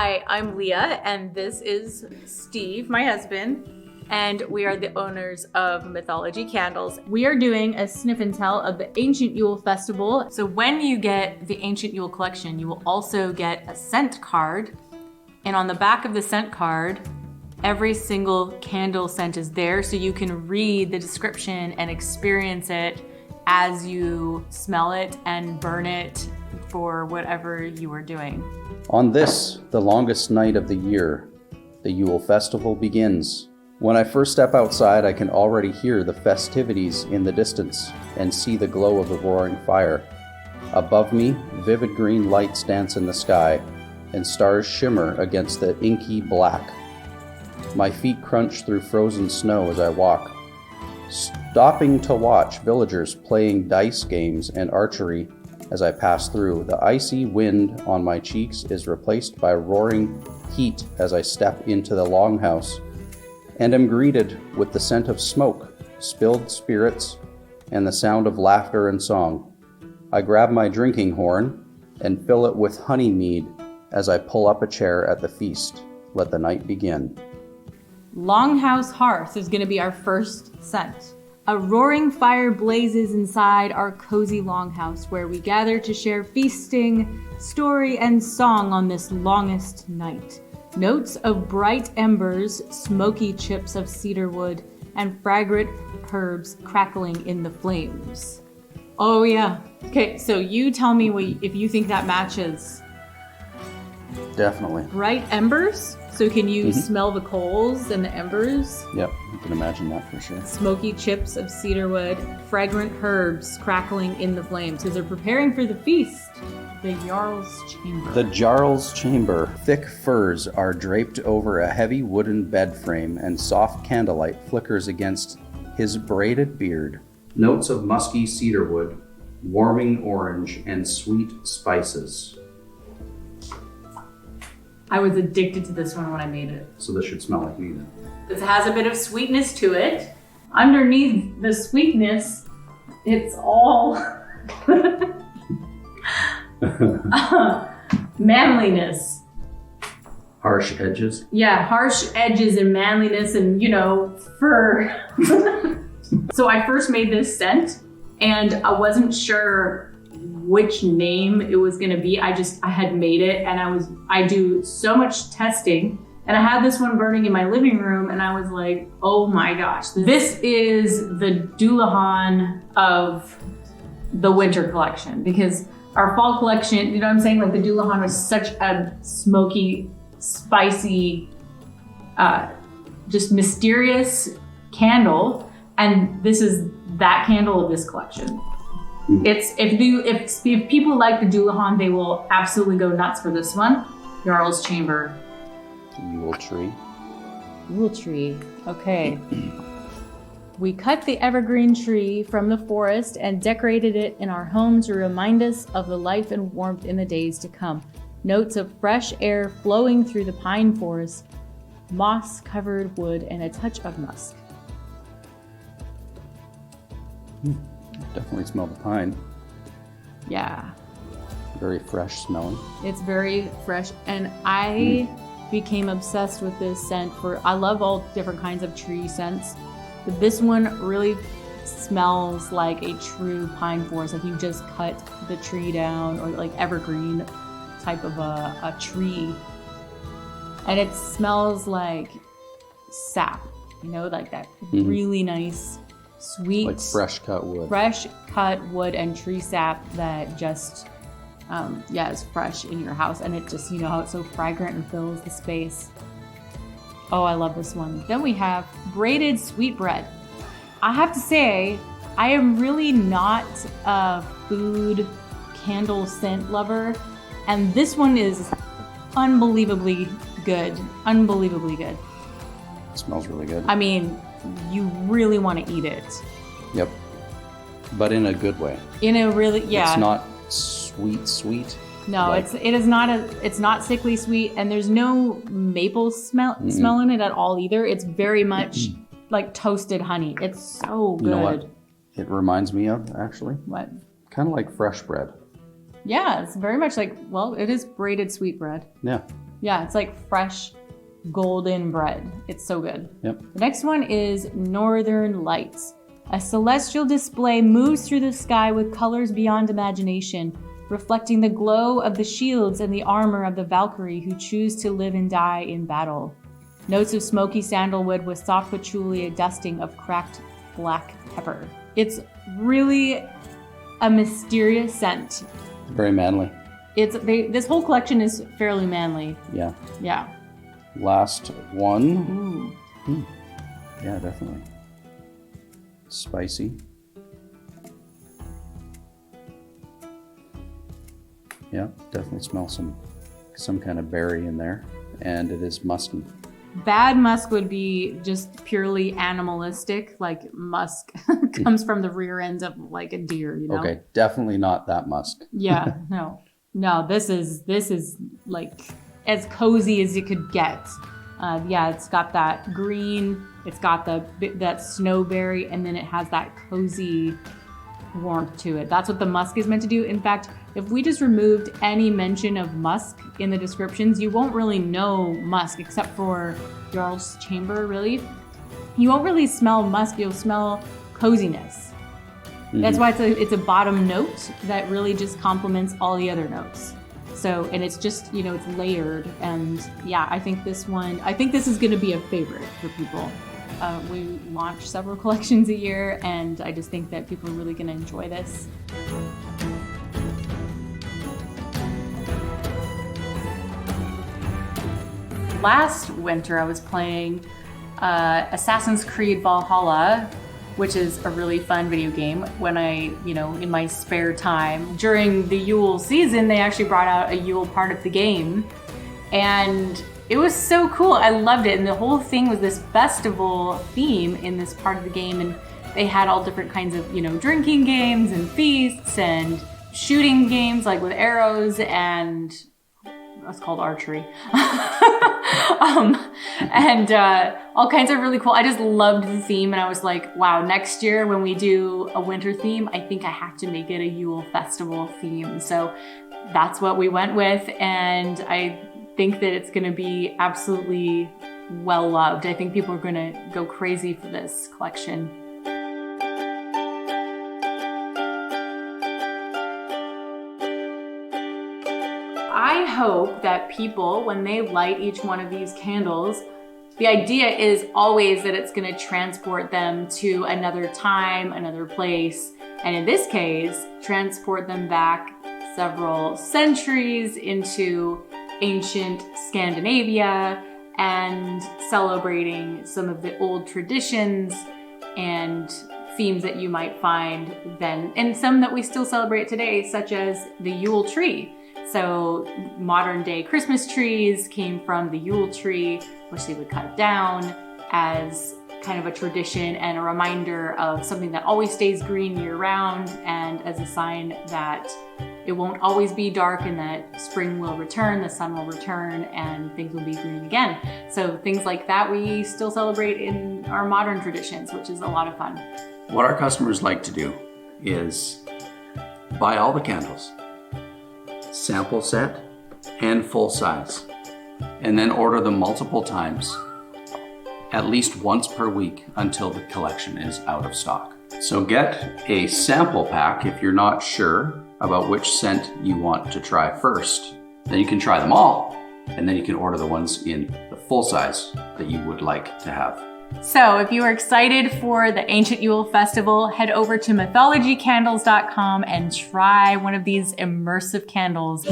Hi, I'm Leah, and this is Steve, my husband, and we are the owners of Mythology Candles. We are doing a sniff and tell of the Ancient Yule Festival. So when you get the Ancient Yule collection, you will also get a scent card, and on the back of the scent card, every single candle scent is there, so you can read the description and experience it as you smell it and burn it for whatever you are doing. On this, the longest night of the year, the Yule Festival begins. When I first step outside, I can already hear the festivities in the distance and see the glow of the roaring fire. Above me, vivid green lights dance in the sky, and stars shimmer against the inky black. My feet crunch through frozen snow as I walk, stopping to watch villagers playing dice games and archery. As I pass through, the icy wind on my cheeks is replaced by roaring heat as I step into the Longhouse, and am greeted with the scent of smoke, spilled spirits, and the sound of laughter and song. I grab my drinking horn and fill it with honey mead as I pull up a chair at the feast. Let the night begin. Longhouse Hearth is going to be our first scent. A roaring fire blazes inside our cozy longhouse where we gather to share feasting, story, and song on this longest night. Notes of bright embers, smoky chips of cedar wood, and fragrant herbs crackling in the flames. Oh yeah. Okay, so you tell me if you think that matches. Definitely. Bright embers? So can you smell the coals and the embers? Yep, I can imagine that for sure. Smoky chips of cedar wood, fragrant herbs crackling in the flames because they're preparing for the feast. The Jarl's Chamber. The Jarl's Chamber. Thick furs are draped over a heavy wooden bed frame, and soft candlelight flickers against his braided beard. Notes of musky cedarwood, warming orange, and sweet spices. I was addicted to this one when I made it. So this should smell like me then. This has a bit of sweetness to it. Underneath the sweetness, it's all manliness. Harsh edges. Yeah, harsh edges and manliness and, fur. So I first made this scent and I wasn't sure which name it was gonna be. I had made it and I do so much testing, and I had this one burning in my living room and I was like, oh my gosh, this is the Dullahan of the winter collection, because our fall collection, you know what I'm saying? Like the Dullahan was such a smoky, spicy, just mysterious candle, and this is that candle of this collection. It's if people like the Dullahan, they will absolutely go nuts for this one. Jarl's Chamber. Yule Tree. Yule Tree. Okay. We cut the evergreen tree from the forest and decorated it in our home to remind us of the life and warmth in the days to come. Notes of fresh air flowing through the pine forest, moss-covered wood, and a touch of musk. Definitely smell the pine. Yeah. Very fresh smelling. It's very fresh, and I became obsessed with this scent I love all different kinds of tree scents, but this one really smells like a true pine forest, like you just cut the tree down, or like evergreen type of a tree. And it smells like sap, like that really nice, sweet, like fresh cut wood. Fresh cut wood and tree sap that just, is fresh in your house. And it just, how it's so fragrant and fills the space. Oh, I love this one. Then we have braided sweetbread. I have to say, I am really not a food candle scent lover. And this one is unbelievably good. Unbelievably good. It smells really good. I mean, you really want to eat it. Yep. But in a good way. In a really, yeah. It's not sweet. No, like, it's not sickly sweet, and there's no maple smell in it at all either. It's very much like toasted honey. It's so good. You know what it reminds me of, actually? What? Kind of like fresh bread. Yeah, it's very much like, it is braided sweetbread. Yeah. Yeah, it's like fresh golden bread. It's so good. Yep. The next one is Northern Lights. A celestial display moves through the sky with colors beyond imagination, reflecting the glow of the shields and the armor of the Valkyrie who choose to live and die in battle. Notes of smoky sandalwood with soft patchouli, a dusting of cracked black pepper. It's really a mysterious scent. Very manly. This whole collection is fairly manly. Yeah. Yeah. Last one. Ooh. Yeah, definitely. Spicy. Yeah, definitely smell some kind of berry in there, and it is musky. Bad musk would be just purely animalistic, like musk comes from the rear ends of like a deer, you know? Okay, definitely not that musk. Yeah, no, this is like as cozy as you could get. Yeah, it's got that green, it's got that snowberry, and then it has that cozy warmth to it. That's what the musk is meant to do. In fact, if we just removed any mention of musk in the descriptions, you won't really know musk except for Jarl's Chamber, really. You won't really smell musk, you'll smell coziness. Mm-hmm. That's why it's a bottom note that really just complements all the other notes. So, and it's just, it's layered, and yeah, I think this is gonna be a favorite for people. We launch several collections a year, and I just think that people are really gonna enjoy this. Last winter I was playing Assassin's Creed Valhalla, which is a really fun video game. When I, in my spare time, during the Yule season, they actually brought out a Yule part of the game. And it was so cool, I loved it. And the whole thing was this festival theme in this part of the game. And they had all different kinds of, drinking games and feasts and shooting games like with arrows, and that's called archery. And all kinds of really cool. I just loved the theme, and I was like, wow, next year when we do a winter theme, I think I have to make it a Yule Festival theme. So that's what we went with, and I think that it's gonna be absolutely well loved. I think people are gonna go crazy for this collection. I hope that people, when they light each one of these candles, the idea is always that it's gonna transport them to another time, another place, and in this case, transport them back several centuries into ancient Scandinavia and celebrating some of the old traditions and themes that you might find then, and some that we still celebrate today, such as the Yule Tree. So modern day Christmas trees came from the Yule tree, which they would cut down as kind of a tradition and a reminder of something that always stays green year round, and as a sign that it won't always be dark and that spring will return, the sun will return, and things will be green again. So things like that we still celebrate in our modern traditions, which is a lot of fun. What our customers like to do is buy all the candles, sample set and full size, and then order them multiple times, at least once per week until the collection is out of stock. So get a sample pack if you're not sure about which scent you want to try first. Then you can try them all, and then you can order the ones in the full size that you would like to have. So if you are excited for the Ancient Yule Festival, head over to mythologycandles.com and try one of these immersive candles.